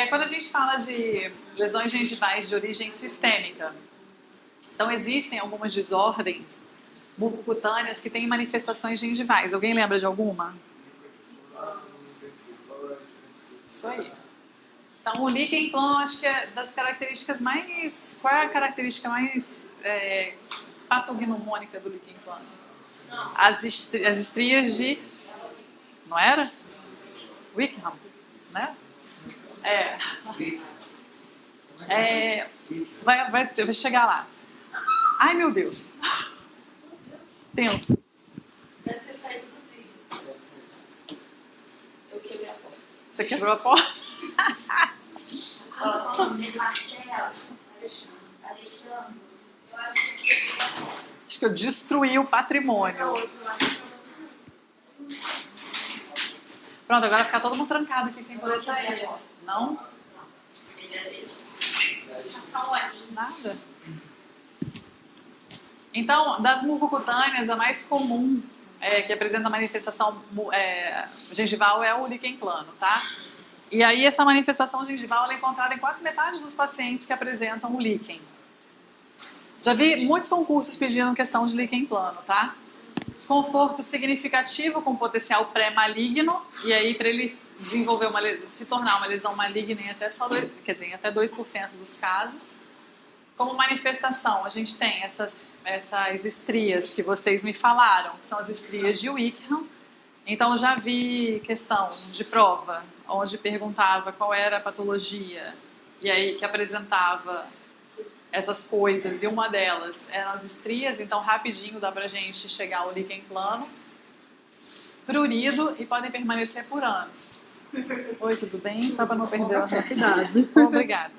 Quando a gente fala de lesões gengivais de origem sistêmica, então existem algumas desordens mucocutâneas que têm manifestações gengivais. Alguém lembra de alguma? Isso aí. Então, o líquen plano, acho que é das características mais... Qual é a característica mais patognomônica do líquen plano? As estrias de... Não era? Wickham, né? Vai chegar lá. Ai, meu Deus. Tenso. Deve ter saído do trilho. Eu quebrei a porta. Você quebrou a porta? Marcelo, Alexandre, eu acho que... Acho que eu destruí o patrimônio. Pronto, agora fica todo mundo trancado aqui sem poder sair. Não? Nada. Então, das mucocutâneas, a mais comum que apresenta manifestação gengival é o líquen plano, tá? E aí essa manifestação gengival é encontrada em quase metade dos pacientes que apresentam o líquen. Já vi muitos concursos pedindo questão de líquen plano, tá? Desconforto significativo com potencial pré-maligno, e aí para ele desenvolver se tornar uma lesão maligna em até 2% dos casos. Como manifestação, a gente tem essas estrias que vocês me falaram, que são as estrias de Wickham. Então, já vi questão de prova, onde perguntava qual era a patologia, e aí que apresentava essas coisas, e uma delas eram as estrias, então rapidinho dá pra gente chegar ao líquen plano, prurido, e podem permanecer por anos. Oi, tudo bem? Só para não perder a Cuidado. Obrigada.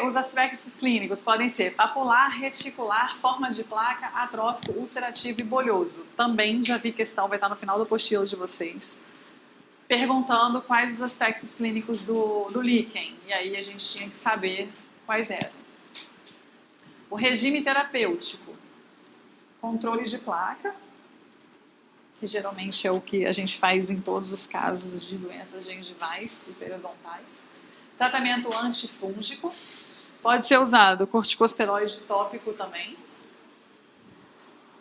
Os aspectos clínicos podem ser papular, reticular, forma de placa, atrófico, ulcerativo e bolhoso. Também já vi questão, vai estar no final da apostila de vocês, perguntando quais os aspectos clínicos do líquen. E aí a gente tinha que saber quais eram. O regime terapêutico, controle de placa, que geralmente é o que a gente faz em todos os casos de doenças gengivais e periodontais. Tratamento antifúngico, pode ser usado corticosteroide tópico também.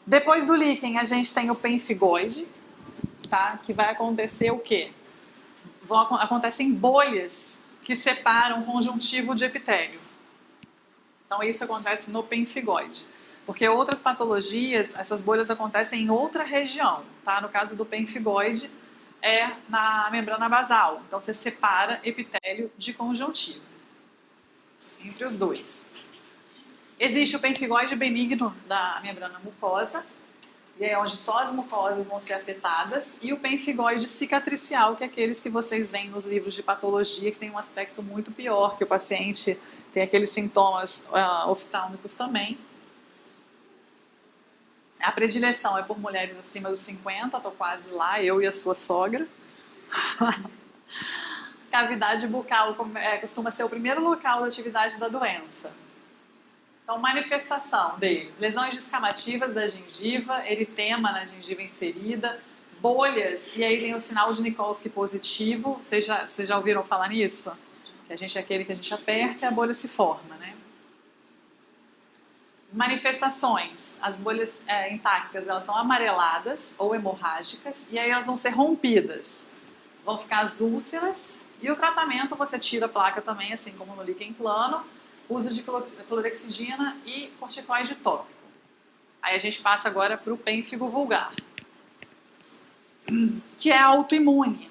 Depois do líquen, a gente tem o pemphigoide, tá? Que vai acontecer o quê? Acontecem bolhas que separam o conjuntivo de epitélio. Então, isso acontece no pemphigoide. Porque outras patologias, essas bolhas acontecem em outra região, tá? No caso do pemphigoide, é na membrana basal. Então, você separa epitélio de conjuntivo entre os dois. Existe o pemphigoide benigno da membrana mucosa, e é onde só as mucosas vão ser afetadas, e o pemphigoide cicatricial, que é aqueles que vocês veem nos livros de patologia, que tem um aspecto muito pior, que o paciente tem aqueles sintomas oftálmicos também. A predileção é por mulheres acima dos 50, estou quase lá, eu e a sua sogra. Cavidade bucal costuma ser o primeiro local da atividade da doença. Então, manifestação deles: lesões descamativas da gengiva, eritema na gengiva inserida, bolhas, e aí tem o sinal de Nikolsky positivo. Vocês já ouviram falar nisso? Que é aquele que a gente aperta e a bolha se forma, né? As manifestações: as bolhas intactas, elas são amareladas ou hemorrágicas, e aí elas vão ser rompidas. Vão ficar as úlceras, e o tratamento você tira a placa também, assim como no líquen plano, uso de clorexidina e corticoide tópico. Aí a gente passa agora para o pênfigo vulgar, que é autoimune.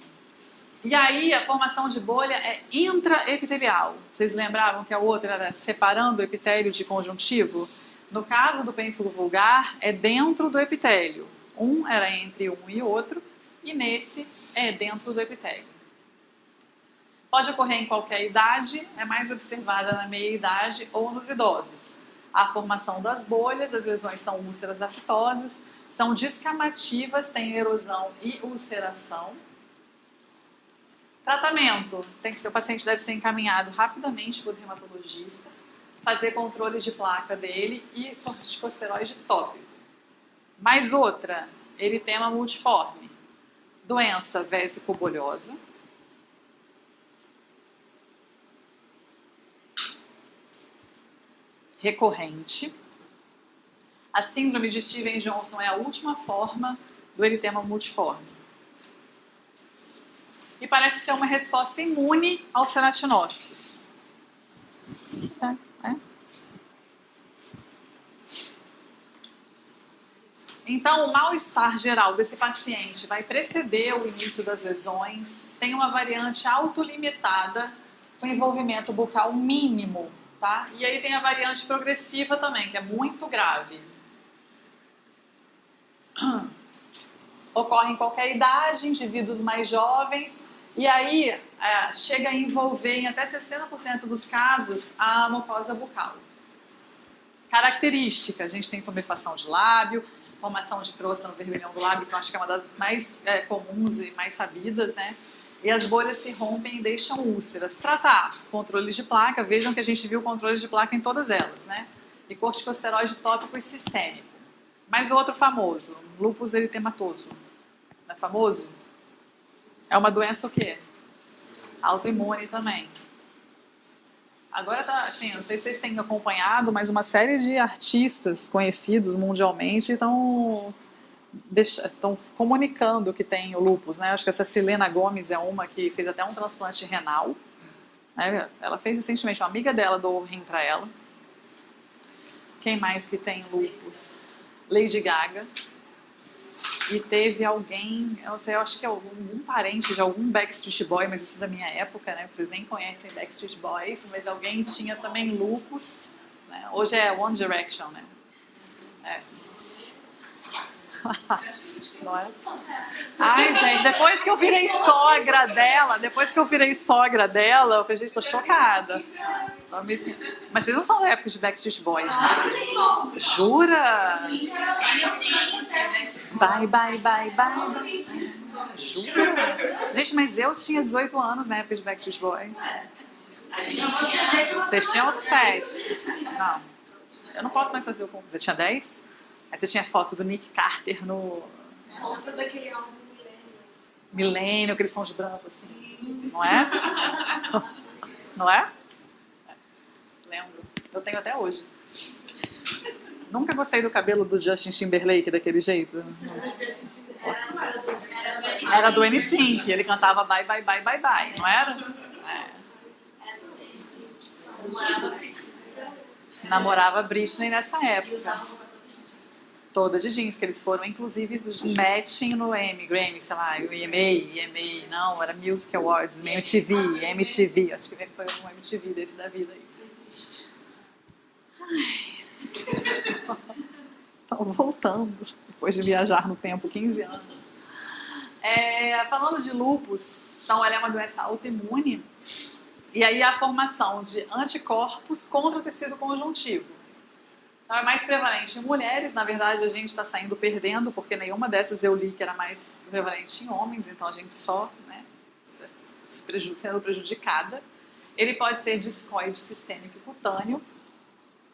E aí a formação de bolha é intraepitelial. Vocês lembravam que a outra era separando o epitélio de conjuntivo? No caso do pênfigo vulgar, é dentro do epitélio. Um era entre um e outro, e nesse é dentro do epitélio. Pode ocorrer em qualquer idade, é mais observada na meia-idade ou nos idosos. A formação das bolhas, as lesões são úlceras aftosas, são descamativas, têm erosão e ulceração. Tratamento: o paciente deve ser encaminhado rapidamente para o dermatologista, fazer controle de placa dele e corticosteroide tópico. Mais outra, eritema multiforme, doença vésico-bolhosa, recorrente. A síndrome de Stevens-Johnson é a última forma do eritema multiforme. E parece ser uma resposta imune aos queratinócitos. Então, o mal-estar geral desse paciente vai preceder o início das lesões, tem uma variante autolimitada com envolvimento bucal mínimo, tá? E aí tem a variante progressiva também, que é muito grave. Ocorre em qualquer idade, indivíduos mais jovens, e aí chega a envolver em até 60% dos casos a mucosa bucal. Característica, a gente tem tumefação de lábio, formação de crosta no vermelhão do lábio, que eu acho que é uma das mais comuns e mais sabidas, né? E as bolhas se rompem e deixam úlceras. Tratar controles de placa, vejam que a gente viu controles de placa em todas elas, né? E corticosteroide tópico e sistêmico. Mas outro famoso, lúpus eritematoso. Não é famoso? É uma doença o quê? Autoimune também. Agora tá, assim, não sei se vocês têm acompanhado, mas uma série de artistas conhecidos mundialmente estão comunicando que tem o lúpus, né? Acho que essa Selena Gomez é uma que fez até um transplante renal. Né? Ela fez recentemente, uma amiga dela doou o rim para ela. Quem mais que tem lúpus? Lady Gaga. E teve alguém, eu não sei, eu acho que é algum parente de algum Backstreet Boy, mas isso é da minha época, né? Vocês nem conhecem Backstreet Boys, mas alguém tinha também lúpus, né? Hoje é One Direction, né? É. Não é? Ai, gente, depois que eu virei sogra dela, eu falei, gente, tô chocada. Mas vocês não são da época de Backstreet Boys, né? Jura? Bye, bye, bye, bye. Jura? Gente, mas eu tinha 18 anos na época de Backstreet Boys. Vocês tinham 7. Não. Eu não posso mais fazer o concurso. Você tinha 10? Aí você tinha foto do Nick Carter no... Nossa, daquele álbum Milênio, que eles são de branco, assim. Não é? Não é? Lembro. Eu tenho até hoje. Nunca gostei do cabelo do Justin Timberlake daquele jeito. Era do N5, ele cantava Bye, Bye, Bye, Bye, Bye, não era? Namorava a Britney nessa época. Toda de jeans, que eles foram, inclusive, matching no Grammy, sei lá, o EMA, não, era Music Awards, MTV, acho que foi um MTV desse da vida aí. Então, voltando, depois de viajar no tempo, 15 anos. Falando de lúpus, então ela é uma doença autoimune, e aí a formação de anticorpos contra o tecido conjuntivo. Então é mais prevalente em mulheres, na verdade a gente está saindo perdendo, porque nenhuma dessas eu li que era mais prevalente em homens, então a gente só, né, sendo prejudicada. Ele pode ser discoide sistêmico e cutâneo.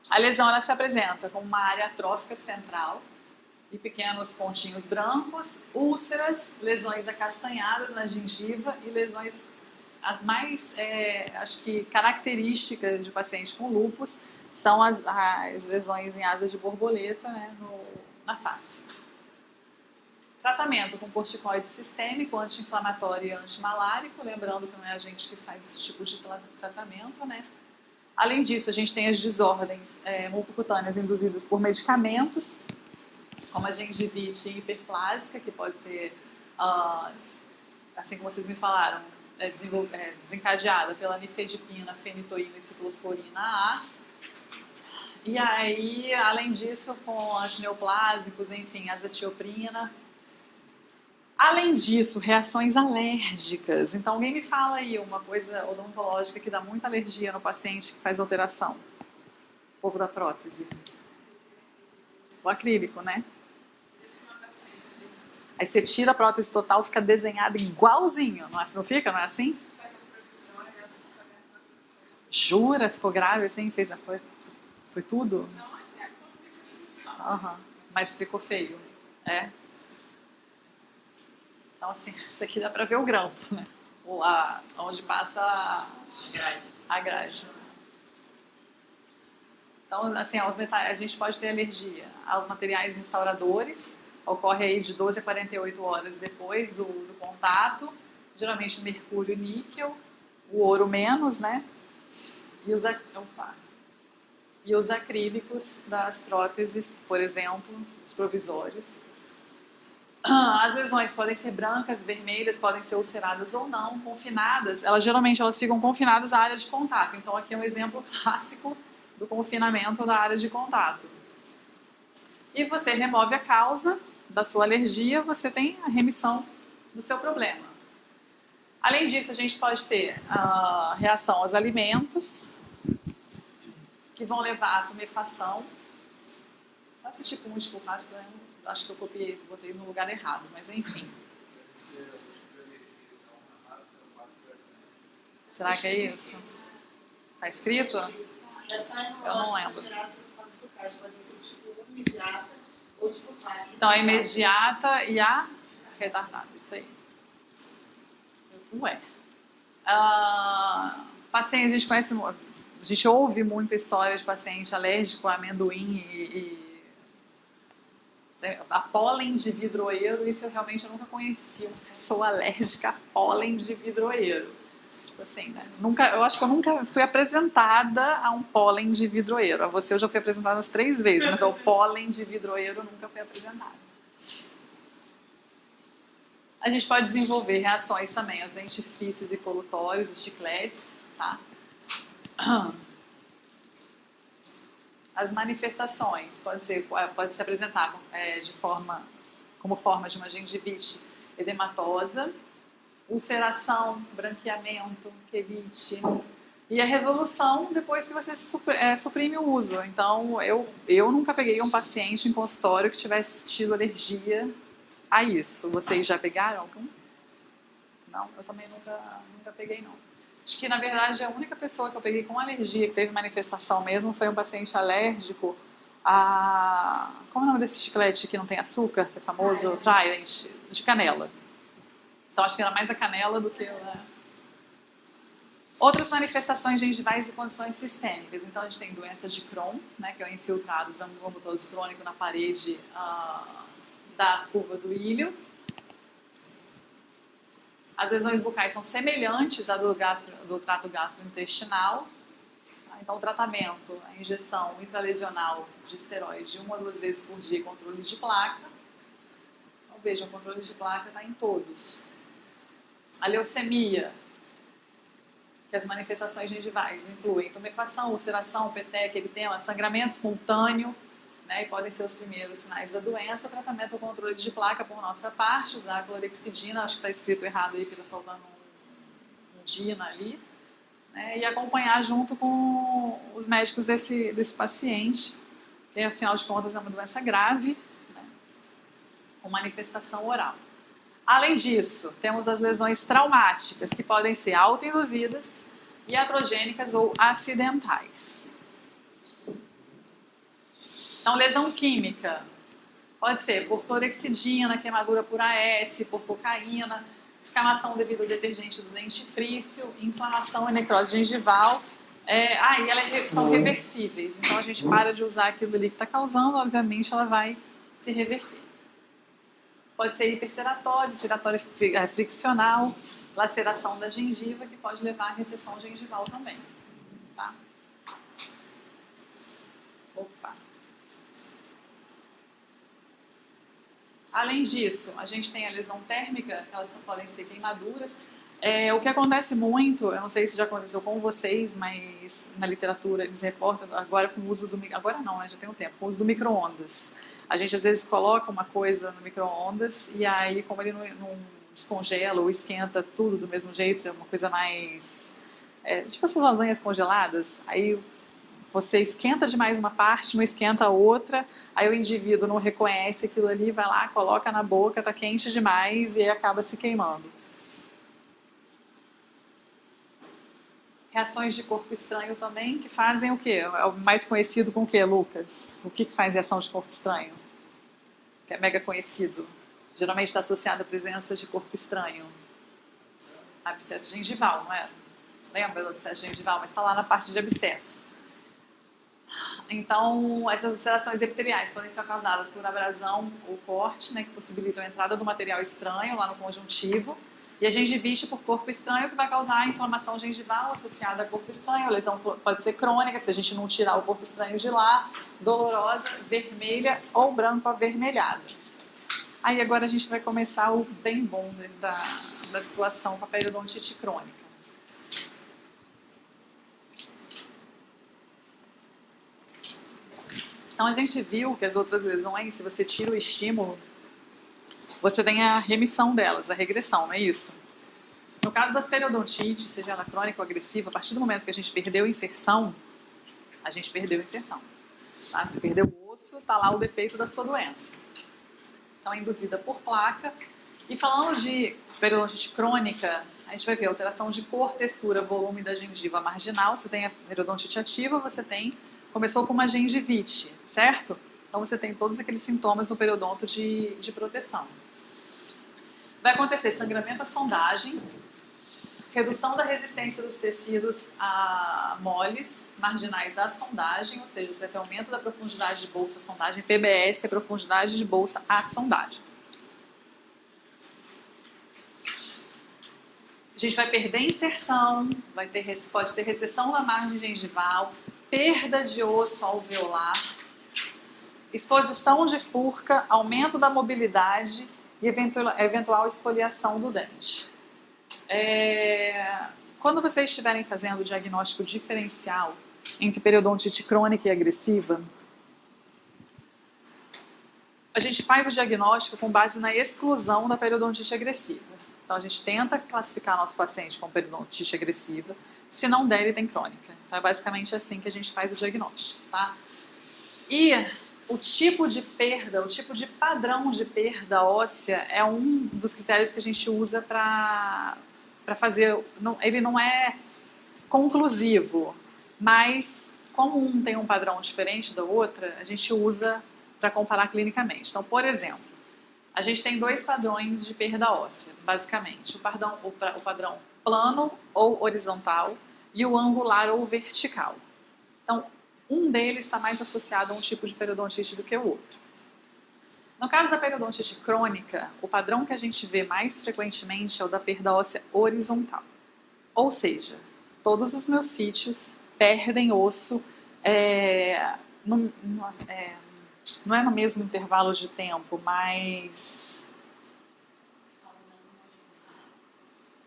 A lesão ela se apresenta como uma área atrófica central e pequenos pontinhos brancos, úlceras, lesões acastanhadas na gengiva e lesões, as mais, acho que características de paciente com lúpus, são as lesões em asas de borboleta, né, na face. Tratamento com corticoide sistêmico, anti-inflamatório e antimalárico, lembrando que não é a gente que faz esse tipo de tratamento, né? Além disso, a gente tem as desordens multicutâneas induzidas por medicamentos, como a gengivite hiperplásica, que pode ser, assim como vocês me falaram, desencadeada pela nifedipina, fenitoína e ciclosporina A. E aí, além disso, com antineoplásicos, enfim, azatioprina. Além disso, reações alérgicas. Então, alguém me fala aí uma coisa odontológica que dá muita alergia no paciente que faz alteração. O povo da prótese. O acrílico, né? Aí você tira a prótese total, fica desenhada igualzinho, não fica? Não é assim? Jura? Ficou grave assim? Foi tudo? Uhum. Mas ficou feio. Então, assim, isso aqui dá pra ver o grampo, né? Onde passa a grade. Então, assim, a gente pode ter alergia aos materiais restauradores, ocorre aí de 12 a 48 horas depois do contato, geralmente mercúrio e níquel, o ouro menos, né? E os acrílicos das próteses, por exemplo, os provisórios. As lesões podem ser brancas, vermelhas, podem ser ulceradas ou não, confinadas. Geralmente elas ficam confinadas à área de contato. Então aqui é um exemplo clássico do confinamento da área de contato. E você remove a causa da sua alergia, você tem a remissão do seu problema. Além disso, a gente pode ter a reação aos alimentos, que vão levar à tumefação. Só esse tipo múltiplo prático, eu acho que eu copiei, botei no lugar errado, mas enfim. Será que é isso? Está escrito? Eu não lembro. Então, a imediata e a retardada, isso aí. Ué. Paciente, a gente conhece, a gente ouve muita história de paciente alérgico a amendoim a pólen de vidroeiro. Isso eu realmente nunca conheci uma pessoa alérgica a pólen de vidroeiro. Tipo assim, né? Eu acho que eu nunca fui apresentada a um pólen de vidroeiro. A você eu já fui apresentada umas 3 vezes, mas ao pólen de vidroeiro eu nunca fui apresentada. A gente pode desenvolver reações também aos dentifrícios e colutórios, os chicletes, tá? As manifestações pode se apresentar como forma de uma gengivite edematosa, ulceração, branqueamento, quelite, e a resolução depois que você suprime o uso. Então, eu nunca peguei um paciente em consultório que tivesse tido alergia a isso. Vocês já pegaram algum? Não, eu também nunca peguei, não. Acho que, na verdade, a única pessoa que eu peguei com alergia, que teve manifestação mesmo, foi um paciente alérgico a... Como é o nome desse chiclete que não tem açúcar, que é famoso? Trident, de canela. Então, acho que era mais a canela do que... Outras manifestações gengivais e condições sistêmicas. Então, a gente tem doença de Crohn, né, que é o infiltrado granulomatoso crônico na parede da curva do ilho. As lesões bucais são semelhantes à do trato gastrointestinal. Então, o tratamento, a injeção intralesional de esteroide 1 a 2 vezes por dia, controle de placa. Então, vejam, o controle de placa está em todos. A leucemia, que as manifestações gengivais incluem tumefação, ulceração, petec, eritema, sangramento espontâneo, né, e podem ser os primeiros sinais da doença. O tratamento ou controle de placa por nossa parte, usar a clorexidina, acho que está escrito errado aí, porque está faltando um dina ali, né, e acompanhar junto com os médicos desse paciente, que afinal de contas é uma doença grave, né, com manifestação oral. Além disso, temos as lesões traumáticas, que podem ser autoinduzidas, iatrogênicas ou acidentais. Então, lesão química pode ser por clorexidina, queimadura por AS, por cocaína, descamação devido ao detergente do dentifrício, inflamação e necrose gengival. E elas são reversíveis. Então, a gente para de usar aquilo ali que está causando, obviamente ela vai se reverter. Pode ser hiperceratose, ceratória friccional, laceração da gengiva, que pode levar à recessão gengival também. Tá? Opa! Além disso, a gente tem a lesão térmica, que elas podem ser queimaduras. O que acontece muito, eu não sei se já aconteceu com vocês, mas na literatura eles reportam, agora com o uso do... Agora não, né, já tem um tempo, com o uso do micro-ondas. A gente às vezes coloca uma coisa no micro-ondas e aí, como ele não descongela ou esquenta tudo do mesmo jeito, é uma coisa mais... tipo essas lasanhas congeladas, aí você esquenta demais uma parte, não esquenta a outra, aí o indivíduo não reconhece aquilo ali, vai lá, coloca na boca, está quente demais e aí acaba se queimando. Reações de corpo estranho também, que fazem o quê? É o mais conhecido com o quê, Lucas? O que faz reação de corpo estranho? Que é mega conhecido. Geralmente está associado à presença de corpo estranho. Abscesso gengival, não é? Lembra do abscesso gengival? Mas está lá na parte de abscesso. Então, essas ulcerações epiteliais podem ser causadas por abrasão ou corte, né, que possibilitam a entrada do material estranho lá no conjuntivo. E a gengivite por corpo estranho, que vai causar inflamação gengival associada a corpo estranho. A lesão pode ser crônica, se a gente não tirar o corpo estranho de lá, dolorosa, vermelha ou branco avermelhada. Aí agora a gente vai começar o bem bom da situação com a periodontite crônica. Então a gente viu que as outras lesões, se você tira o estímulo, você tem a remissão delas, a regressão, não é isso? No caso das periodontites, seja ela crônica ou agressiva, a partir do momento que a gente perdeu a inserção, a gente perdeu a inserção. Tá? Se perdeu o osso, está lá o defeito da sua doença. Então é induzida por placa. E falando de periodontite crônica, a gente vai ver alteração de cor, textura, volume da gengiva marginal. Você tem a periodontite ativa, começou com uma gengivite, certo? Então você tem todos aqueles sintomas no periodonto de proteção. Vai acontecer sangramento à sondagem, redução da resistência dos tecidos a moles marginais à sondagem, ou seja, você vai ter aumento da profundidade de bolsa à sondagem, PBS é profundidade de bolsa à sondagem. A gente vai perder inserção, pode ter recessão na margem gengival, perda de osso alveolar, exposição de furca, aumento da mobilidade e eventual esfoliação do dente. Quando vocês estiverem fazendo o diagnóstico diferencial entre periodontite crônica e agressiva, a gente faz o diagnóstico com base na exclusão da periodontite agressiva. Então, a gente tenta classificar nosso paciente com periodontite agressiva. Se não der, ele tem crônica. Então, é basicamente assim que a gente faz o diagnóstico, tá? E o tipo de perda, o tipo de padrão de perda óssea é um dos critérios que a gente usa para fazer. Ele não é conclusivo, mas como um tem um padrão diferente da outra, a gente usa para comparar clinicamente. Então, por exemplo, a gente tem dois padrões de perda óssea, basicamente. O padrão plano ou horizontal e o angular ou vertical. Então, um deles está mais associado a um tipo de periodontite do que o outro. No caso da periodontite crônica, o padrão que a gente vê mais frequentemente é o da perda óssea horizontal. Ou seja, todos os meus sítios perdem osso, não é no mesmo intervalo de tempo, mas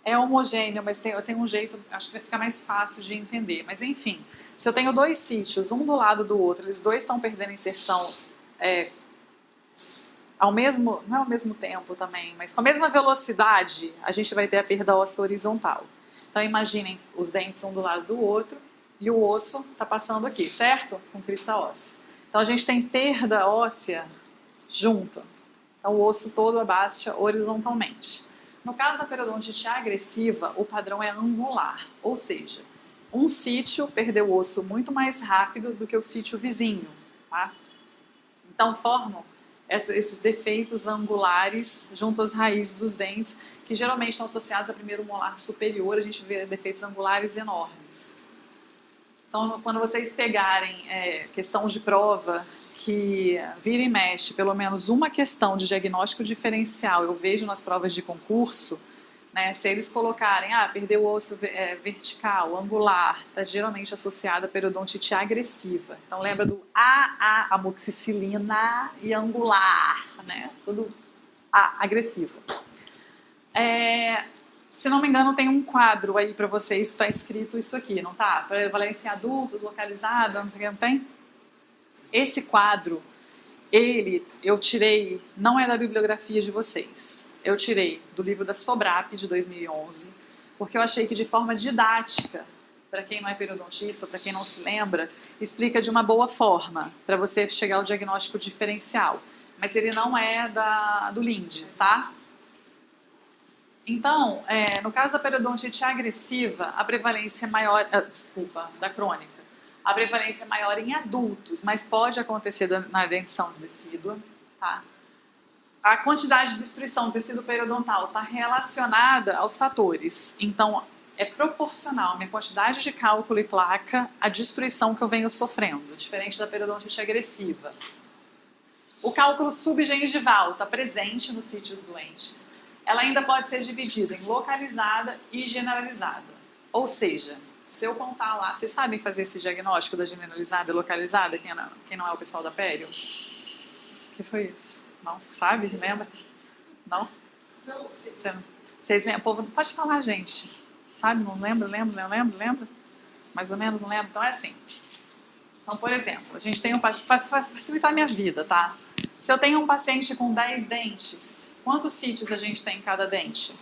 é homogêneo, mas eu tenho um jeito, acho que vai ficar mais fácil de entender. Mas enfim, se eu tenho dois sítios, um do lado do outro, eles dois estão perdendo inserção não é ao mesmo tempo também, mas com a mesma velocidade, a gente vai ter a perda óssea horizontal. Então imaginem os dentes um do lado do outro e o osso está passando aqui, certo? Com crista óssea. Então a gente tem perda óssea junto. Então o osso todo abaixa horizontalmente. No caso da periodontite agressiva, o padrão é angular, ou seja, um sítio perdeu o osso muito mais rápido do que o sítio vizinho, tá? Então formam esses defeitos angulares junto às raízes dos dentes, que geralmente estão associados ao primeiro molar superior. A gente vê defeitos angulares enormes. Então, quando vocês pegarem questão de prova, que vira e mexe, pelo menos uma questão de diagnóstico diferencial, eu vejo nas provas de concurso, né, se eles colocarem, perdeu o osso vertical, angular, está geralmente associado a periodontite agressiva. Então, lembra do amoxicilina e angular, né, tudo agressivo. Se não me engano, tem um quadro aí para vocês que está escrito isso aqui, não tá? Prevalência em adultos, localizada, não sei o que, não tem? Esse quadro, eu tirei, não é da bibliografia de vocês, eu tirei do livro da Sobrap, de 2011, porque eu achei que de forma didática, para quem não é periodontista, para quem não se lembra, explica de uma boa forma, para você chegar ao diagnóstico diferencial. Mas ele não é do LIND, tá? Então, no caso da periodontite agressiva, a prevalência é maior, da crônica, a prevalência é maior em adultos, mas pode acontecer na dentição decídua, tá? A quantidade de destruição do tecido periodontal está relacionada aos fatores. Então, é proporcional à minha quantidade de cálculo e placa à destruição que eu venho sofrendo, diferente da periodontite agressiva. O cálculo subgengival está presente nos sítios doentes. Ela ainda pode ser dividida em localizada e generalizada. Ou seja, se eu contar lá, vocês sabem fazer esse diagnóstico da generalizada e localizada? Quem não é o pessoal da pério? O que foi isso? Não? Sabe? Lembra? Não? Não sei. Vocês lembram? Povo, pode falar, gente. Sabe? Não lembra? Lembra? Mais ou menos, não lembra? Então é assim. Então, por exemplo, a gente tem facilitar a minha vida, tá? Se eu tenho um paciente com 10 dentes, quantos sítios a gente tem em cada dente?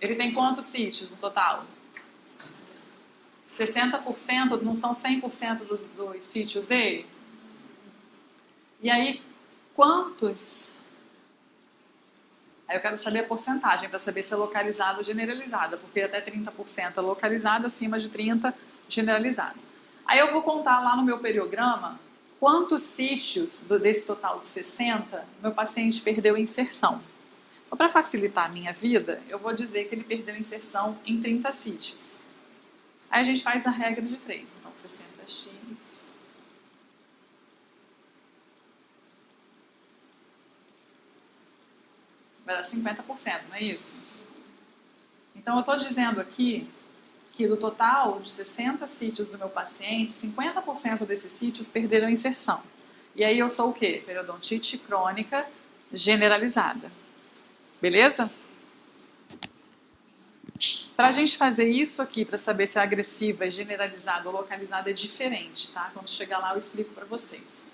Ele tem quantos sítios no total? 60% não são 100% dos sítios dele? E aí, quantos? Aí eu quero saber a porcentagem, para saber se é localizada ou generalizada, porque até 30% é localizada, acima de 30% generalizada. Aí eu vou contar lá no meu periograma quantos sítios desse total de 60 meu paciente perdeu inserção. Então, para facilitar a minha vida, eu vou dizer que ele perdeu inserção em 30 sítios. Aí a gente faz a regra de 3. Então, 60x vai dar 50%, não é isso? Então, eu estou dizendo aqui que do total de 60 sítios do meu paciente, 50% desses sítios perderam inserção. E aí eu sou o quê? Periodontite crônica generalizada. Beleza? Para a gente fazer isso aqui, para saber se é agressiva, é generalizada ou localizada, é diferente, tá? Quando chegar lá eu explico para vocês.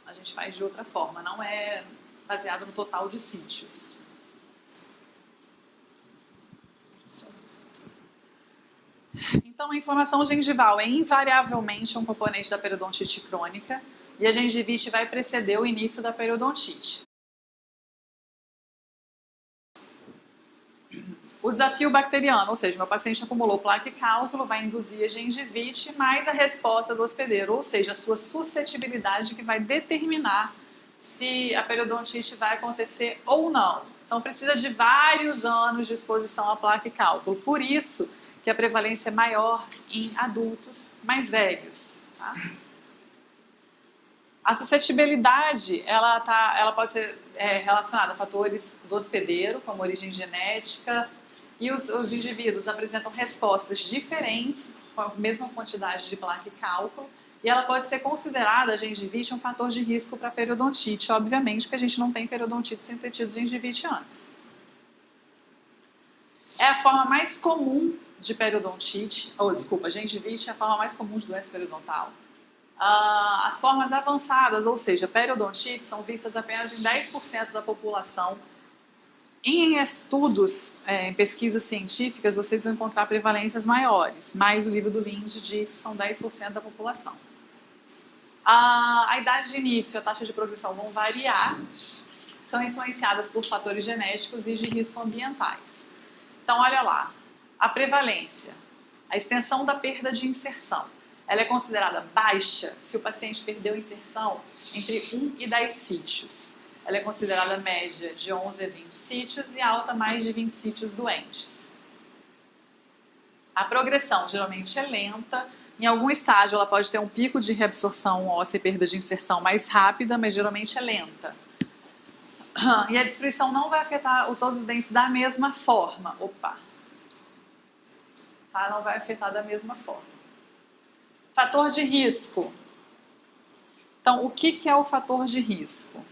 A gente faz de outra forma, não é baseado no total de sítios. Então, a inflamação gengival é invariavelmente um componente da periodontite crônica e a gengivite vai preceder o início da periodontite. O desafio bacteriano, ou seja, meu paciente acumulou placa e cálculo, vai induzir a gengivite mais a resposta do hospedeiro, ou seja, a sua suscetibilidade que vai determinar se a periodontite vai acontecer ou não. Então, precisa de vários anos de exposição à placa e cálculo. Por isso que a prevalência é maior em adultos mais velhos. Tá? A suscetibilidade ela pode ser relacionada a fatores do hospedeiro, como origem genética, e os indivíduos apresentam respostas diferentes com a mesma quantidade de placa e cálculo, e ela pode ser considerada, a gengivite, um fator de risco para periodontite, obviamente, porque a gente não tem periodontite sem ter tido gengivite antes. É a forma mais comum de periodontite, gengivite é a forma mais comum de doença periodontal. As formas avançadas, ou seja, periodontite, são vistas apenas em 10% da população. Em estudos, em pesquisas científicas, vocês vão encontrar prevalências maiores, mas o livro do Linde diz que são 10% da população. A idade de início e a taxa de progressão vão variar, são influenciadas por fatores genéticos e de risco ambientais. Então, olha lá, a prevalência, a extensão da perda de inserção, ela é considerada baixa se o paciente perdeu inserção entre 1 e 10 sítios. Ela é considerada média de 11 a 20 sítios e alta mais de 20 sítios doentes. A progressão geralmente é lenta. Em algum estágio ela pode ter um pico de reabsorção óssea e perda de inserção mais rápida, mas geralmente é lenta. E a destruição não vai afetar todos os dentes da mesma forma. Tá? Não vai afetar da mesma forma. Fator de risco. Então, o que é o fator de risco?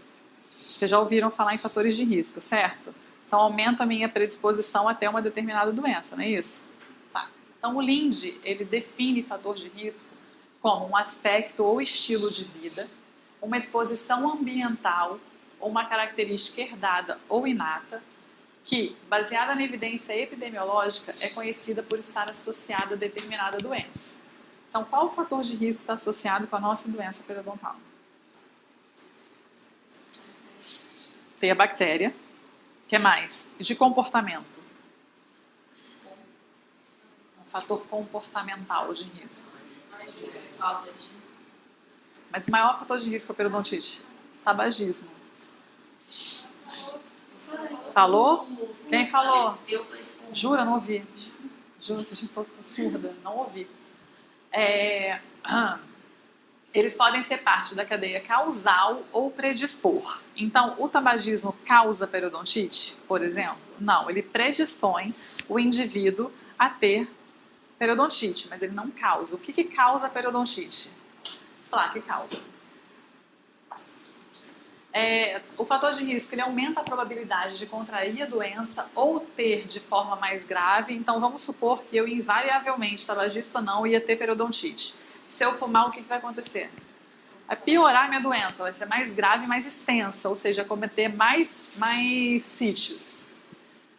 Vocês já ouviram falar em fatores de risco, certo? Então, aumenta a minha predisposição até uma determinada doença, não é isso? Tá. Então, o Linde, ele define fator de risco como um aspecto ou estilo de vida, uma exposição ambiental ou uma característica herdada ou inata, que, baseada na evidência epidemiológica, é conhecida por estar associada a determinada doença. Então, qual o fator de risco está associado com a nossa doença periodontal? Tem a bactéria. O que mais? De comportamento. Um fator comportamental de risco. Mas o maior fator de risco é a periodontite? Tabagismo. Falou? Quem falou? Eu falei fumo. Jura? Não ouvi. Juro que a gente tô surda, não ouvi. Eles podem ser parte da cadeia causal ou predispor. Então, o tabagismo causa periodontite, por exemplo? Não, ele predispõe o indivíduo a ter periodontite, mas ele não causa. O que causa periodontite? Placa causa. O fator de risco ele aumenta a probabilidade de contrair a doença ou ter de forma mais grave. Então, vamos supor que eu invariavelmente, tabagista ou não, ia ter periodontite. Se eu fumar, o que vai acontecer? Vai piorar a minha doença, vai ser mais grave e mais extensa, ou seja, cometer mais sítios.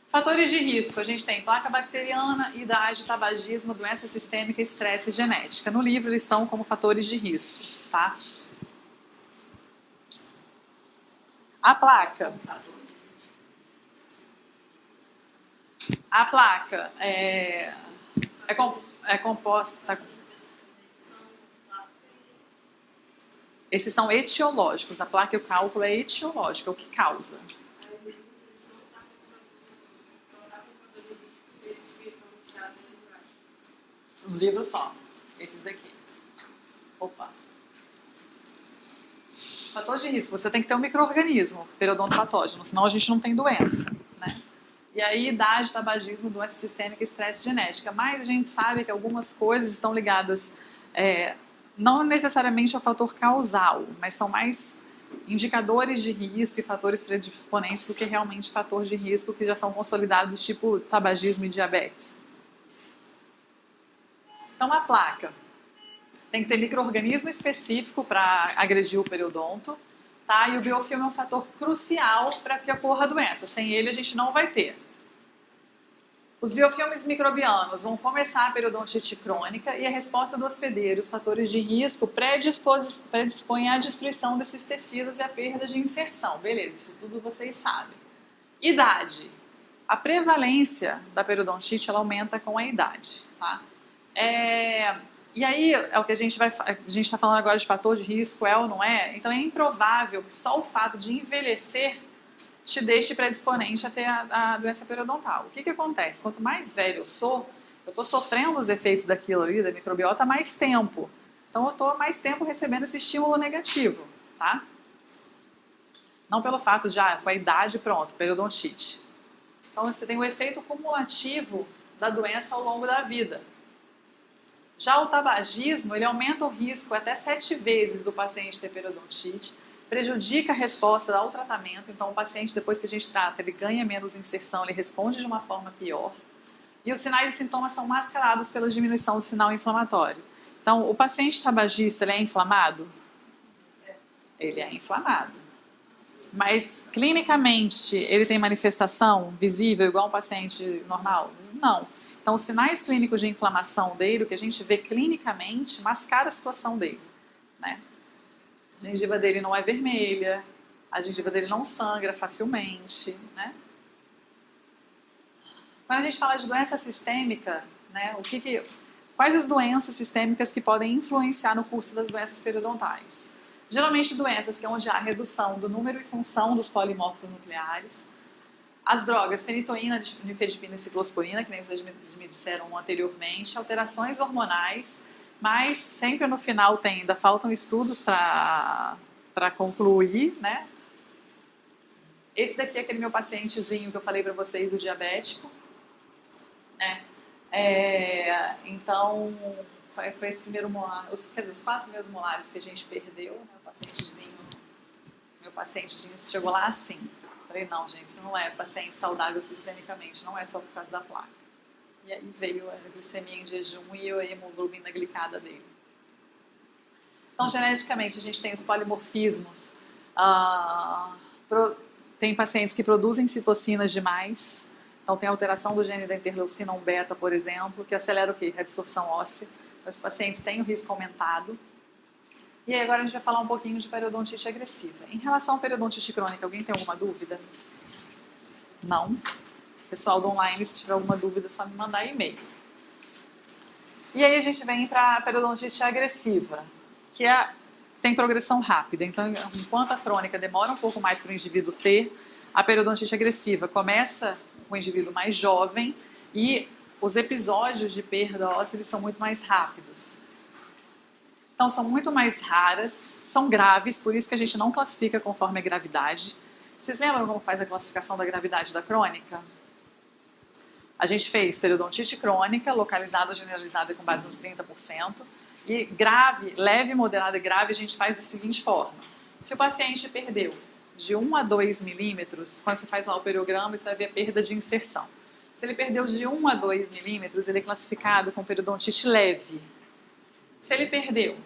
Fatores de risco, a gente tem placa bacteriana, idade, tabagismo, doença sistêmica, estresse e genética. No livro eles estão como fatores de risco, tá? A placa é composta... Esses são etiológicos, a placa e o cálculo é etiológico, é o que causa. Um livro só, esses daqui. Opa. Fator de risco, você tem que ter um micro-organismo, periodonto patógeno, senão a gente não tem doença, né? E aí, idade, tabagismo, doença sistêmica, estresse genética. Mas a gente sabe que algumas coisas estão ligadas, não necessariamente ao fator causal, mas são mais indicadores de risco e fatores predisponentes do que realmente fator de risco que já são consolidados, tipo tabagismo e diabetes. Então, a placa tem que ter micro-organismo específico para agredir o periodonto, tá? E o biofilme é um fator crucial para que ocorra a doença. Sem ele, a gente não vai ter. Os biofilmes microbianos vão começar a periodontite crônica e a resposta do hospedeiro, os fatores de risco, predispõem à destruição desses tecidos e à perda de inserção. Beleza, isso tudo vocês sabem. Idade. A prevalência da periodontite ela aumenta com a idade, tá? E aí, é o que a gente está falando agora de fator de risco, é ou não é? Então é improvável que só o fato de envelhecer te deixe predisponente a ter a doença periodontal. O que acontece? Quanto mais velho eu estou sofrendo os efeitos daquilo ali, da microbiota, há mais tempo. Então eu estou mais tempo recebendo esse estímulo negativo, tá? Não pelo fato de, com a idade, pronto, periodontite. Então você tem o efeito cumulativo da doença ao longo da vida. Já o tabagismo, ele aumenta o risco até 7 vezes do paciente ter periodontite, prejudica a resposta ao tratamento, então o paciente, depois que a gente trata, ele ganha menos inserção, ele responde de uma forma pior. E os sinais e sintomas são mascarados pela diminuição do sinal inflamatório. Então, o paciente tabagista, ele é inflamado? Ele é inflamado. Mas, clinicamente, ele tem manifestação visível igual um paciente normal? Não. Então, os sinais clínicos de inflamação dele, o que a gente vê clinicamente, mascara a situação dele, né? A gengiva dele não é vermelha, a gengiva dele não sangra facilmente, né? Quando a gente fala de doença sistêmica, né, quais as doenças sistêmicas que podem influenciar no curso das doenças periodontais? Geralmente doenças que é onde há redução do número e função dos polimorfos nucleares. As drogas, fenitoína, nifedipina e ciclosporina, que nem vocês me disseram anteriormente, alterações hormonais, mas sempre no final ainda faltam estudos para concluir, né? Esse daqui é aquele meu pacientezinho que eu falei para vocês, o diabético, né? Então, foi esse primeiro molar, os 4 primeiros molares que a gente perdeu, né? Meu pacientezinho chegou lá assim. Falei, não, gente, isso não é paciente saudável sistemicamente, não é só por causa da placa. E aí veio a glicemia em jejum e a hemoglobina glicada dele. Então, geneticamente, a gente tem os polimorfismos. Tem pacientes que produzem citocinas demais. Então, tem alteração do gene da interleucina 1 beta, por exemplo, que acelera o quê? A absorção óssea. Então, os pacientes têm o risco aumentado. E aí agora a gente vai falar um pouquinho de periodontite agressiva. Em relação à periodontite crônica, alguém tem alguma dúvida? Não? Pessoal do online, se tiver alguma dúvida, é só me mandar e-mail. E aí a gente vem para a periodontite agressiva, que tem progressão rápida. Então, enquanto a crônica demora um pouco mais para o indivíduo ter, a periodontite agressiva começa com o indivíduo mais jovem e os episódios de perda óssea eles são muito mais rápidos. Então, são muito mais raras, são graves, por isso que a gente não classifica conforme a gravidade. Vocês lembram como faz a classificação da gravidade da crônica? A gente fez periodontite crônica, localizada ou generalizada com base nos 30%. E grave, leve, moderada e grave, a gente faz da seguinte forma. Se o paciente perdeu de 1 a 2 milímetros, quando você faz lá o periograma, você vai ver a perda de inserção. Se ele perdeu de 1 a 2 milímetros, ele é classificado com periodontite leve. Se ele perdeu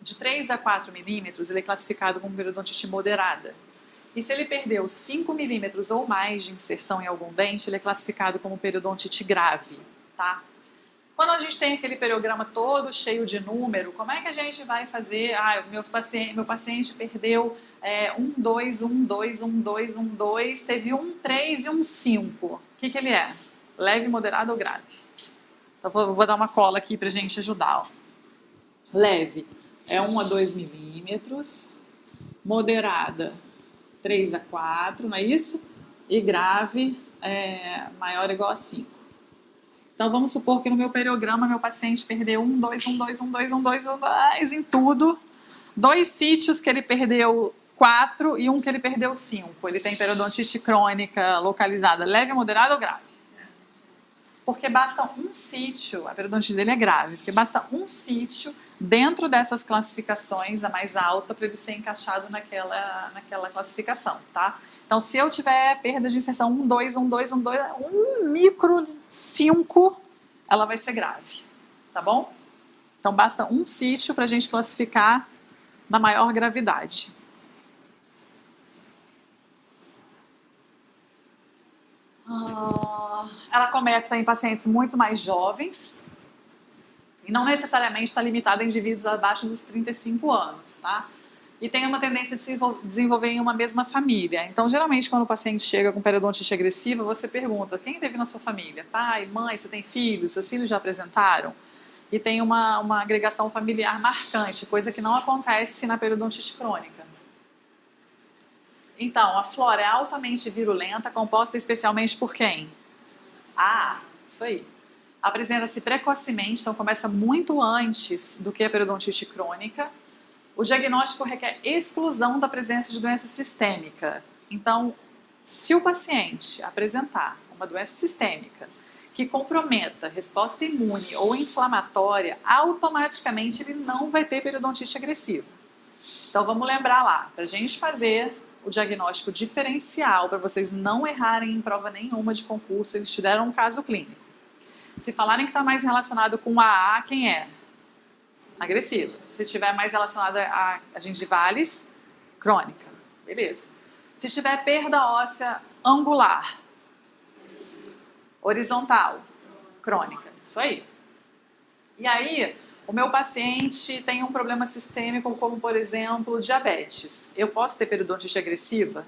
de 3 a 4 milímetros, ele é classificado como periodontite moderada. E se ele perdeu 5 milímetros ou mais de inserção em algum dente, ele é classificado como periodontite grave, tá? Quando a gente tem aquele periograma todo cheio de número, como é que a gente vai fazer? Meu paciente perdeu 1, 2, 1, 2, 1, 2, 1, 2, teve 1, 3 e 1, 5. O que ele é? Leve, moderado ou grave? Então, vou dar uma cola aqui pra gente ajudar. Ó. Leve é 1 a 2 milímetros, moderada 3 a 4, não é isso? E grave é maior ou igual a 5. Então, vamos supor que no meu periograma, meu paciente perdeu 1, 2, 1, 2, 1, 2, 1, 2, 1, 2, em tudo. 2 sítios que ele perdeu 4 e um que ele perdeu 5. Ele tem periodontite crônica localizada leve, moderada ou grave? Porque basta um sítio, a periodontite dele é grave, porque basta um sítio dentro dessas classificações, a mais alta, para ele ser encaixado naquela classificação, tá? Então, se eu tiver perda de inserção 1, 2, 1, 2, 1, 2, 1 micro 5, ela vai ser grave, tá bom? Então, basta um sítio para a gente classificar na maior gravidade. Ela começa em pacientes muito mais jovens e não necessariamente está limitada a indivíduos abaixo dos 35 anos, tá? E tem uma tendência de se desenvolver em uma mesma família. Então, geralmente, quando o paciente chega com periodontite agressiva, você pergunta, quem teve na sua família? Pai, mãe, você tem filhos? Seus filhos já apresentaram? E tem uma agregação familiar marcante, coisa que não acontece na periodontite crônica. Então, a flora é altamente virulenta, composta especialmente por quem? Isso aí. Apresenta-se precocemente, então começa muito antes do que a periodontite crônica. O diagnóstico requer exclusão da presença de doença sistêmica. Então, se o paciente apresentar uma doença sistêmica que comprometa resposta imune ou inflamatória, automaticamente ele não vai ter periodontite agressiva. Então, vamos lembrar lá, para a gente fazer o diagnóstico diferencial, para vocês não errarem em prova nenhuma de concurso, eles te deram um caso clínico. Se falarem que está mais relacionado com AA, quem é? Agressiva. Se estiver mais relacionado a gengivales, crônica. Beleza. Se tiver perda óssea angular, horizontal, crônica. Isso aí. E aí, o meu paciente tem um problema sistêmico, como, por exemplo, diabetes. Eu posso ter periodontite agressiva?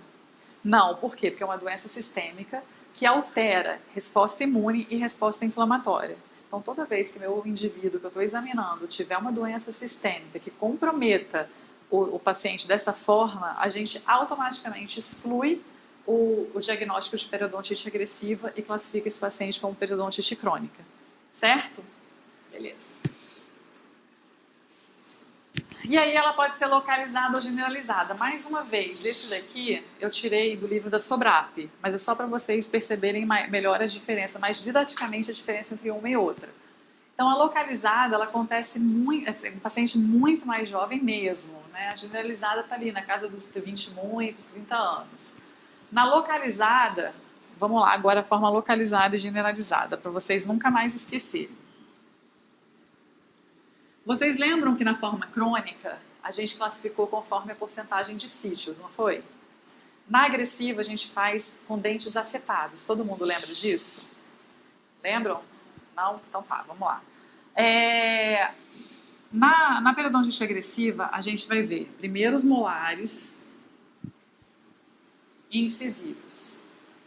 Não. Por quê? Porque é uma doença sistêmica que altera resposta imune e resposta inflamatória. Então, toda vez que meu indivíduo que eu estou examinando tiver uma doença sistêmica que comprometa o paciente dessa forma, a gente automaticamente exclui o diagnóstico de periodontite agressiva e classifica esse paciente como periodontite crônica. Certo? Beleza. E aí ela pode ser localizada ou generalizada. Mais uma vez, esse daqui eu tirei do livro da Sobrap, mas é só para vocês perceberem melhor a diferença, mais didaticamente a diferença entre uma e outra. Então, a localizada, ela acontece muito, um paciente muito mais jovem mesmo, né? A generalizada está ali na casa dos 20 muitos, 30 anos. Na localizada, vamos lá, agora a forma localizada e generalizada, para vocês nunca mais esquecerem. Vocês lembram que na forma crônica, a gente classificou conforme a porcentagem de sítios, não foi? Na agressiva, a gente faz com dentes afetados. Todo mundo lembra disso? Lembram? Não? Então tá, vamos lá. Na periodontite agressiva, a gente vai ver primeiro os molares e incisivos.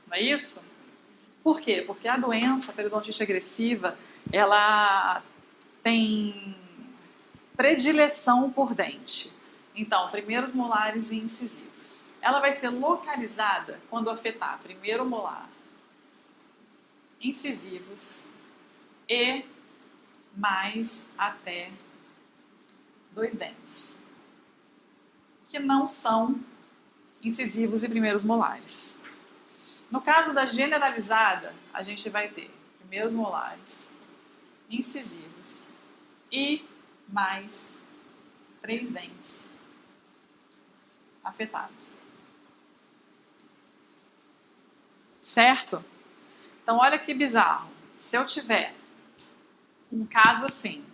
Não é isso? Por quê? Porque a doença, a periodontite agressiva, ela tem predileção por dente. Então, primeiro os molares e incisivos. Ela vai ser localizada quando afetar primeiro o molar, incisivos e mais até 2 dentes, que não são incisivos e primeiros molares. No caso da generalizada, a gente vai ter primeiros molares, incisivos e mais 3 dentes afetados. Certo? Então, olha que bizarro. Se eu tiver um caso assim,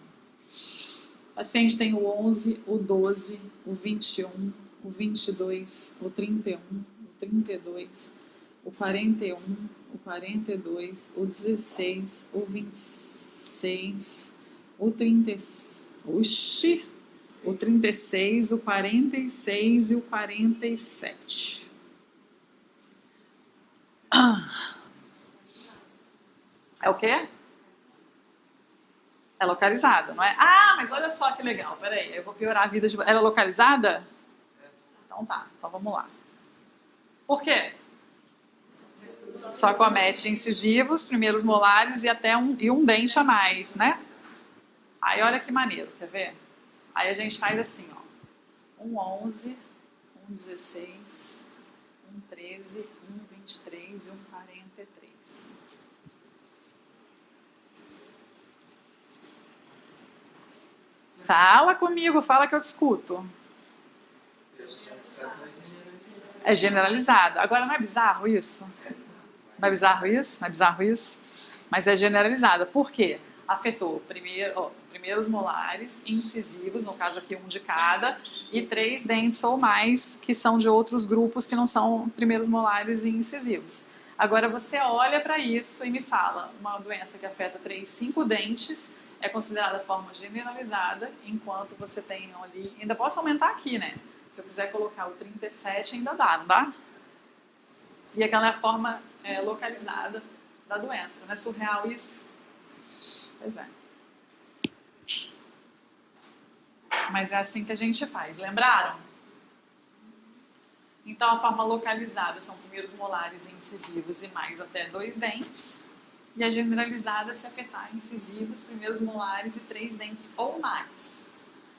o paciente tem o 11, o 12, o 21, o 22, o 31, o 32, o 41, o 42, o 16, o 26, o 30, oxi, o 36, o 46 e o 47. É o quê? É localizada, não é? Ah, mas olha só que legal. Peraí, eu vou piorar a vida de... Ela é localizada? Então tá, então vamos lá. Por quê? Só comete incisivos, primeiros molares e até um dente a mais, né? Aí olha que maneiro, quer ver? Aí a gente faz assim, ó. Um 11, um 16, um 13, um 23 e um 43. Fala comigo, fala que eu discuto. É generalizado. Agora, não é bizarro isso? Não é bizarro isso? Não é bizarro isso? Mas é generalizada. Por quê? Afetou primeiros molares, incisivos, no caso aqui um de cada, e 3 dentes ou mais, que são de outros grupos que não são primeiros molares e incisivos. Agora você olha para isso e me fala, uma doença que afeta 3, 5 dentes é considerada forma generalizada, enquanto você tem ali, ainda posso aumentar aqui, né? Se eu quiser colocar o 37 ainda dá, não dá? E aquela é a forma localizada da doença. Não é surreal isso? Pois é. Mas é assim que a gente faz, lembraram? Então a forma localizada são primeiros molares e incisivos e mais até 2 dentes. E a generalizada se afetar incisivos, primeiros molares e 3 dentes ou mais.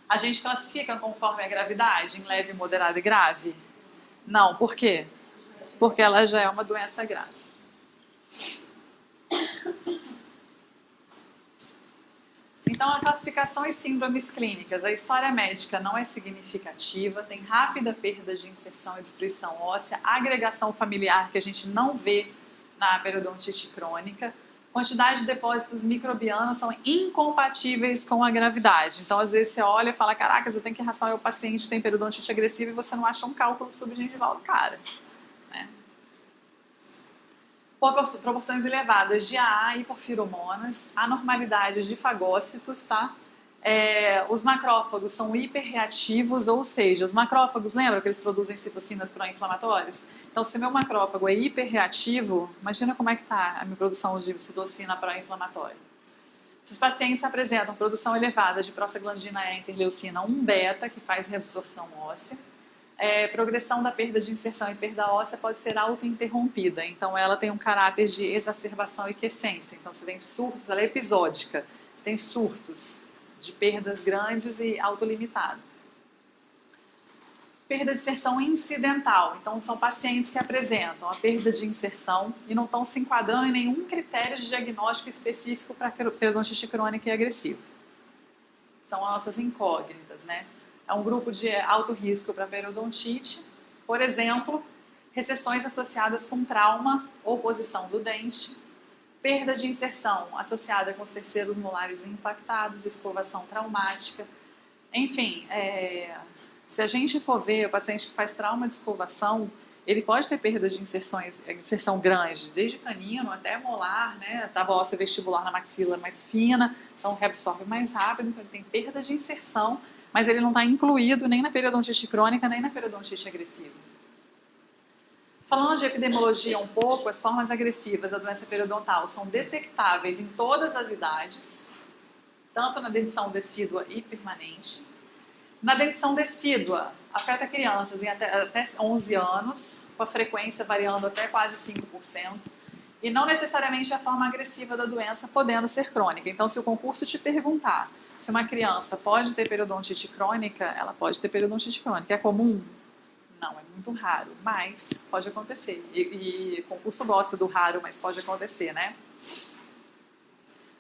A gente classifica conforme a gravidade, em leve, moderada e grave? Não, por quê? Porque ela já é uma doença grave. Então, a classificação e síndromes clínicas. A história médica não é significativa, tem rápida perda de inserção e destruição óssea, agregação familiar que a gente não vê na periodontite crônica, quantidade de depósitos microbianos são incompatíveis com a gravidade. Então, às vezes, você olha e fala, caraca, eu tenho que raspar meu paciente que tem periodontite agressiva e você não acha um cálculo subgengival do cara. Né? Proporções elevadas de AA e porfiromonas, anormalidades de fagócitos, tá? Os macrófagos são hiperreativos, ou seja, os macrófagos, lembra que eles produzem citocinas pró-inflamatórias? Então, se meu macrófago é hiperreativo, imagina como é que está a minha produção de citocina pró-inflamatória. Se os pacientes apresentam produção elevada de prostaglandina E, interleucina 1-beta, que faz reabsorção óssea, progressão da perda de inserção e perda óssea pode ser autointerrompida. Então, ela tem um caráter de exacerbação e quiescência. Então, você tem surtos, ela é episódica, tem surtos de perdas grandes e autolimitadas. Perda de inserção incidental. Então, são pacientes que apresentam a perda de inserção e não estão se enquadrando em nenhum critério de diagnóstico específico para periodontite crônica e agressiva. São as nossas incógnitas, né? É um grupo de alto risco para periodontite, por exemplo, recessões associadas com trauma ou posição do dente, perda de inserção associada com os terceiros molares impactados, escovação traumática. Enfim, se a gente for ver o paciente que faz trauma de escovação, ele pode ter perda de inserção grande, desde canino até molar, né? Tábua óssea vestibular na maxila mais fina, então reabsorve mais rápido, então ele tem perda de inserção, mas ele não está incluído nem na periodontite crônica, nem na periodontite agressiva. Falando de epidemiologia um pouco, as formas agressivas da doença periodontal são detectáveis em todas as idades, tanto na dentição decídua e permanente. Na dentição decídua, afeta crianças em até 11 anos, com a frequência variando até quase 5%. e não necessariamente a forma agressiva da doença, podendo ser crônica. Então, se o concurso te perguntar se uma criança pode ter periodontite crônica, ela pode ter periodontite crônica. É comum? Não, é muito raro, mas pode acontecer. E o concurso gosta do raro, mas pode acontecer, né?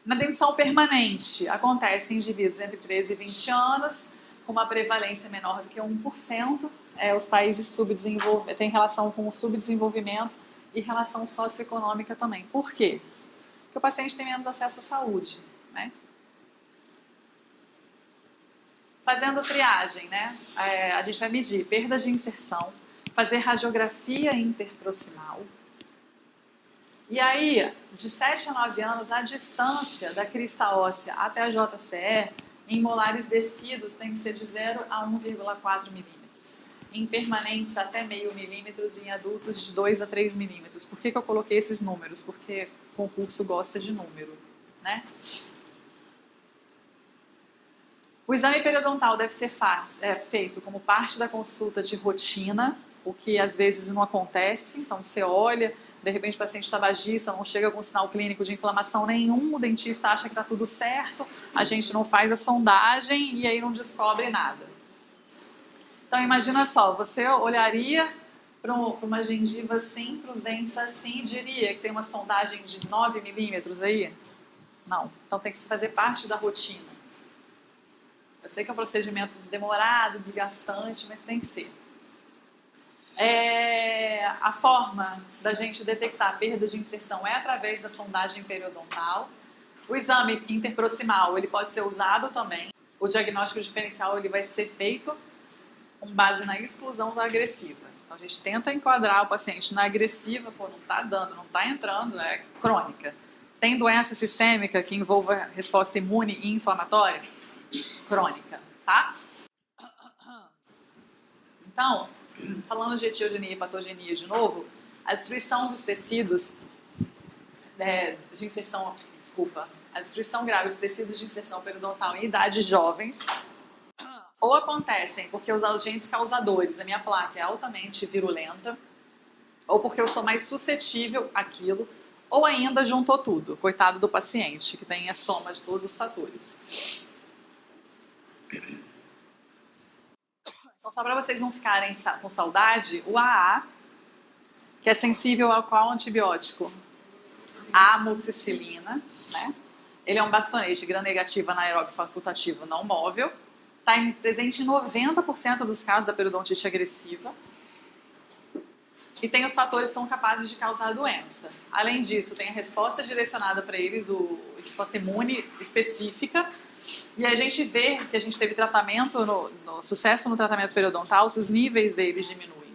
Na dentição permanente, acontece em indivíduos entre 13 e 20 anos, com uma prevalência menor do que 1%. Os países subdesenvolvidos têm relação com o subdesenvolvimento e relação socioeconômica também. Por quê? Porque o paciente tem menos acesso à saúde, né? Fazendo triagem, né? A gente vai medir perdas de inserção, fazer radiografia interproximal. E aí, de 7 a 9 anos, a distância da crista óssea até a JCE em molares descidos tem que ser de 0 a 1,4 milímetros. Em permanentes, até meio milímetros, e em adultos, de 2 a 3 milímetros. Por que eu coloquei esses números? Porque o concurso gosta de número, né? O exame periodontal deve ser feito como parte da consulta de rotina, o que às vezes não acontece. Então você olha, de repente o paciente tabagista não chega com sinal clínico de inflamação nenhum, o dentista acha que está tudo certo, a gente não faz a sondagem e aí não descobre nada. Então imagina só, você olharia para uma gengiva assim, para os dentes assim, diria que tem uma sondagem de 9 milímetros aí? Não, então tem que se fazer parte da rotina. Eu sei que é um procedimento demorado, desgastante, mas tem que ser. A forma da gente detectar perda de inserção é através da sondagem periodontal. O exame interproximal ele pode ser usado também. O diagnóstico diferencial ele vai ser feito com base na exclusão da agressiva. Então a gente tenta enquadrar o paciente na agressiva, não está dando, não está entrando, é crônica. Tem doença sistêmica que envolva resposta imune e inflamatória? Crônica, tá? Então, falando de etiogenia e patogenia de novo, a destruição dos tecidos de inserção, a destruição grave dos tecidos de inserção periodontal em idades jovens, ou acontecem porque os agentes causadores, a minha placa é altamente virulenta, ou porque eu sou mais suscetível àquilo, ou ainda juntou tudo, coitado do paciente, que tem a soma de todos os fatores. Então, só para vocês não ficarem com saudade, o AA, que é sensível a qual antibiótico? A amoxicilina, né? Ele é um bastonete gram-negativa anaeróbio facultativo não móvel, está presente em 90% dos casos da periodontite agressiva e tem os fatores que são capazes de causar a doença. Além disso, tem a resposta direcionada para eles, resposta imune específica. E a gente vê que a gente teve tratamento, no sucesso no tratamento periodontal, se os níveis deles diminuem.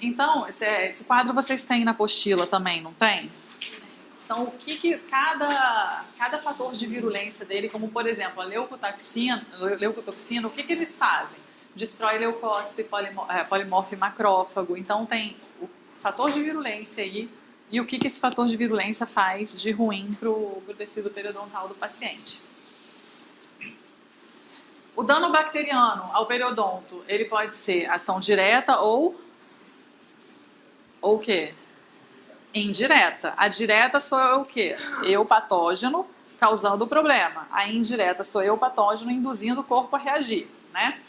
Então, esse quadro vocês têm na apostila também, não tem? São o que cada fator de virulência dele, como por exemplo a leucotoxina, o que eles fazem? Destrói leucócito e polimorfo e macrófago. Então tem o fator de virulência aí, e o que esse fator de virulência faz de ruim para o tecido periodontal do paciente. O dano bacteriano ao periodonto, ele pode ser ação direta ou o quê? Indireta. A direta sou eu o quê? Eu patógeno causando o problema. A indireta sou eu patógeno induzindo o corpo a reagir, né?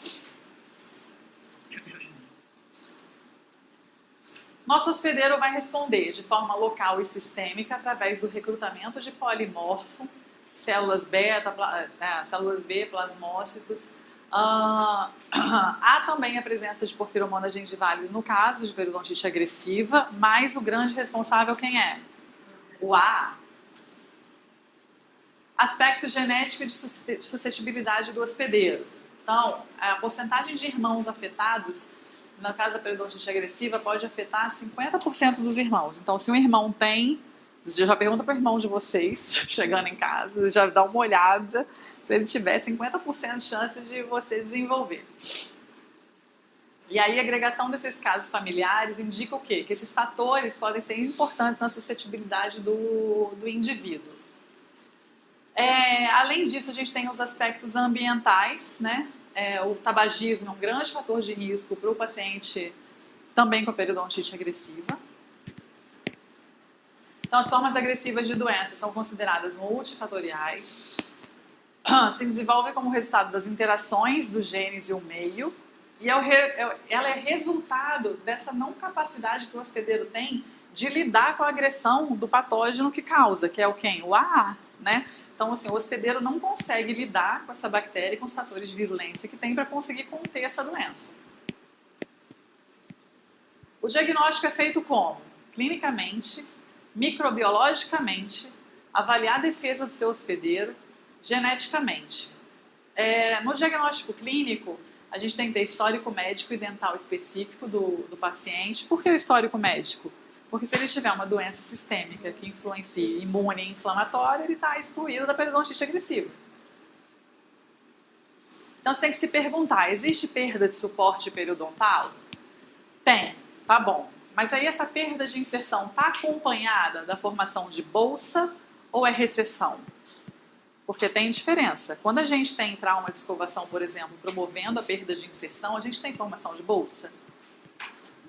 Nosso hospedeiro vai responder de forma local e sistêmica através do recrutamento de polimorfo, células beta, células B, plasmócitos. Há também a presença de porfiromonas gengivales no caso de periodontite agressiva, mas o grande responsável quem é? O A. Aspecto genético de suscetibilidade do hospedeiro. Então, a porcentagem de irmãos afetados no caso da periodontite agressiva, pode afetar 50% dos irmãos. Então, se um irmão tem, você já pergunta para o irmão de vocês, chegando em casa, já dá uma olhada, se ele tiver 50% de chance de você desenvolver. E aí, a agregação desses casos familiares indica o quê? Que esses fatores podem ser importantes na suscetibilidade do indivíduo. Além disso, a gente tem os aspectos ambientais, né? O tabagismo é um grande fator de risco para o paciente também com a periodontite agressiva. Então, as formas agressivas de doença são consideradas multifatoriais, se desenvolvem como resultado das interações dos genes e o meio, e ela é resultado dessa não capacidade que o hospedeiro tem de lidar com a agressão do patógeno que causa, que é o quem? O AA, né? Então, assim, o hospedeiro não consegue lidar com essa bactéria e com os fatores de virulência que tem para conseguir conter essa doença. O diagnóstico é feito como? Clinicamente, microbiologicamente, avaliar a defesa do seu hospedeiro, geneticamente. No diagnóstico clínico, a gente tem que ter histórico médico e dental específico do paciente. Por que o histórico médico? Porque se ele tiver uma doença sistêmica que influencia imune e inflamatória, ele está excluído da periodontite agressiva. Então você tem que se perguntar, existe perda de suporte periodontal? Tem, tá bom. Mas aí essa perda de inserção está acompanhada da formação de bolsa ou é recessão? Porque tem diferença. Quando a gente tem trauma de escovação, por exemplo, promovendo a perda de inserção, a gente tem formação de bolsa?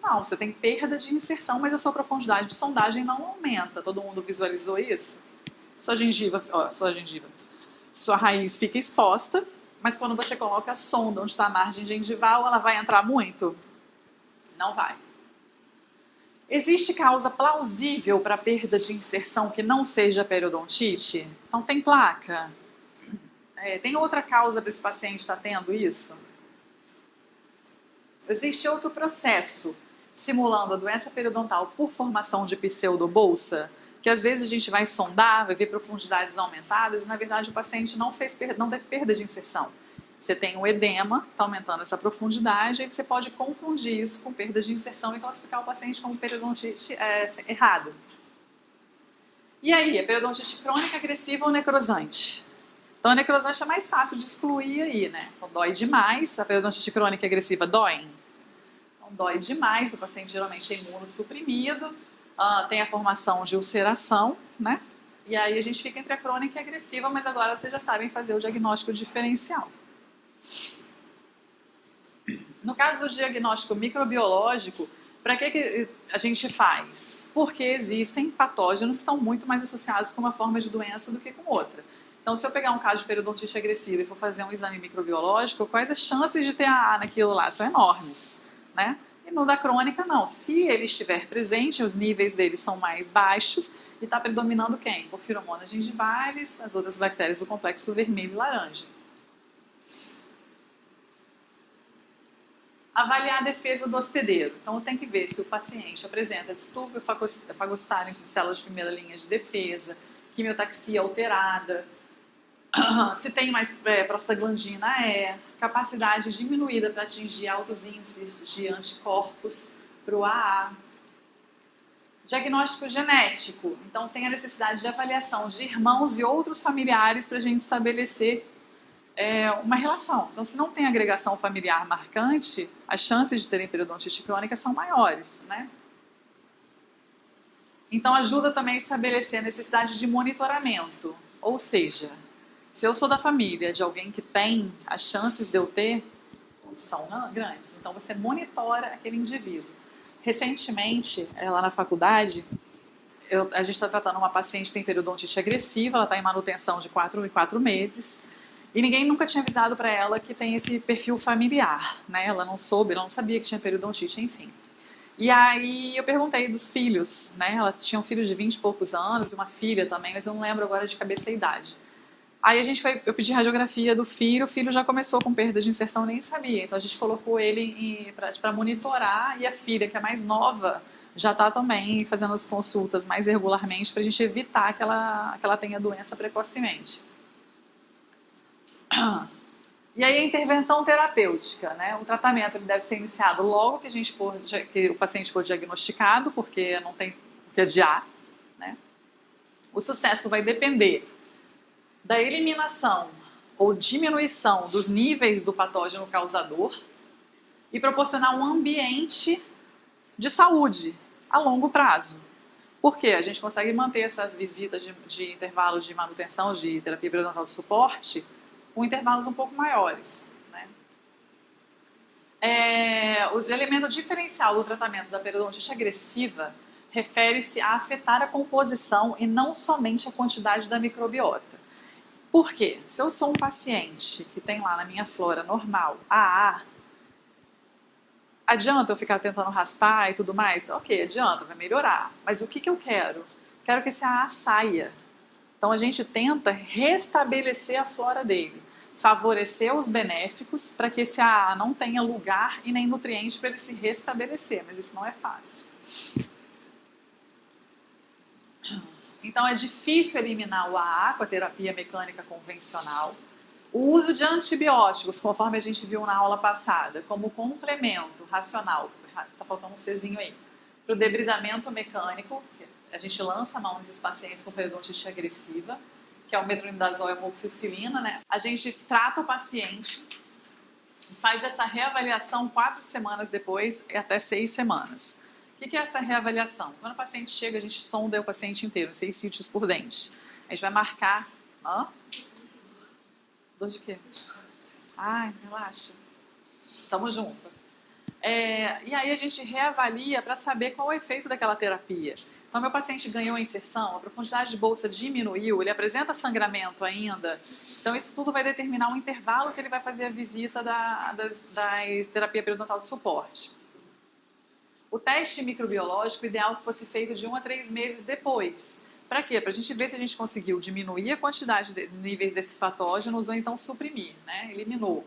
Não, você tem perda de inserção, mas a sua profundidade de sondagem não aumenta. Todo mundo visualizou isso? Sua raiz fica exposta, mas quando você coloca a sonda onde está a margem gengival, ela vai entrar muito? Não vai. Existe causa plausível para perda de inserção que não seja periodontite? Então tem placa? Tem outra causa para esse paciente estar tendo isso? Existe outro processo simulando a doença periodontal por formação de pseudobolsa, que às vezes a gente vai sondar, vai ver profundidades aumentadas e na verdade o paciente não teve perda de inserção. Você tem um edema, que está aumentando essa profundidade, e você pode confundir isso com perda de inserção e classificar o paciente como periodontite errado. E aí, a periodontite crônica agressiva ou necrosante? Então, a necrosante é mais fácil de excluir aí, né? Então, dói demais, a periodontite crônica agressiva dói? Então, dói demais, o paciente geralmente é imunossuprimido, tem a formação de ulceração, né? E aí a gente fica entre a crônica e a agressiva, mas agora vocês já sabem fazer o diagnóstico diferencial. No caso do diagnóstico microbiológico, para que a gente faz? Porque existem patógenos que estão muito mais associados com uma forma de doença do que com outra. Então, se eu pegar um caso de periodontite agressiva e for fazer um exame microbiológico, quais as chances de ter AA naquilo lá? São enormes, né? E no da crônica, não. Se ele estiver presente, os níveis dele são mais baixos e está predominando quem? Porfiromonas gingivales, as outras bactérias do complexo vermelho e laranja. Avaliar a defesa do hospedeiro. Então, tem que ver se o paciente apresenta distúrbio fagocitário em células de primeira linha de defesa, quimiotaxia alterada, se tem mais prostaglandina capacidade diminuída para atingir altos índices de anticorpos para o AA. Diagnóstico genético. Então, tem a necessidade de avaliação de irmãos e outros familiares para a gente estabelecer uma relação. Então, se não tem agregação familiar marcante, as chances de terem periodontite crônica são maiores, né? Então, ajuda também a estabelecer a necessidade de monitoramento. Ou seja, se eu sou da família de alguém que tem, as chances de eu ter são grandes. Então, você monitora aquele indivíduo. Recentemente, lá na faculdade, a gente está tratando uma paciente que tem periodontite agressiva, ela está em manutenção de 4 em 4 meses, e ninguém nunca tinha avisado para ela que tem esse perfil familiar, né? Ela não sabia que tinha periodontite, enfim. E aí eu perguntei dos filhos, né? Ela tinha um filho de 20 e poucos anos e uma filha também, mas eu não lembro agora de cabeça a idade. Aí eu pedi radiografia do filho, o filho já começou com perda de inserção, nem sabia. Então a gente colocou ele para monitorar e a filha, que é mais nova, já está também fazendo as consultas mais regularmente para a gente evitar que ela tenha doença precocemente. E aí a intervenção terapêutica, né? O tratamento ele deve ser iniciado logo que o paciente for diagnosticado, porque não tem o que adiar, né? O sucesso vai depender da eliminação ou diminuição dos níveis do patógeno causador e proporcionar um ambiente de saúde a longo prazo. Por quê? A gente consegue manter essas visitas de intervalos de manutenção de terapia periodontal de suporte com intervalos um pouco maiores, né? O elemento diferencial do tratamento da periodontite agressiva refere-se a afetar a composição e não somente a quantidade da microbiota. Por quê? Se eu sou um paciente que tem lá na minha flora normal AA, adianta eu ficar tentando raspar e tudo mais? Ok, adianta, vai melhorar. Mas o que eu quero? Quero que esse AA saia. Então a gente tenta restabelecer a flora dele, favorecer os benéficos para que esse AA não tenha lugar e nem nutriente para ele se restabelecer, mas isso não é fácil. Então é difícil eliminar o AA com a terapia mecânica convencional. O uso de antibióticos, conforme a gente viu na aula passada, como complemento racional, tá faltando um Czinho aí, para o debridamento mecânico, a gente lança a mão nesses pacientes com periodontite agressiva, que é o metronidazol e a amoxicilina, né? A gente trata o paciente, faz essa reavaliação 4 semanas depois e até 6 semanas. O que é essa reavaliação? Quando o paciente chega, a gente sonda o paciente inteiro, 6 sítios por dente. A gente vai marcar... Dor de quê? Ai, relaxa. Tamo junto. E aí a gente reavalia para saber qual é o efeito daquela terapia. Então, meu paciente ganhou a inserção, a profundidade de bolsa diminuiu, ele apresenta sangramento ainda. Então, isso tudo vai determinar o intervalo que ele vai fazer a visita da terapia periodontal de suporte. O teste microbiológico, ideal que fosse feito de 1 a 3 meses depois. Para quê? Para a gente ver se a gente conseguiu diminuir a quantidade de níveis desses patógenos ou então suprimir, né? Eliminou.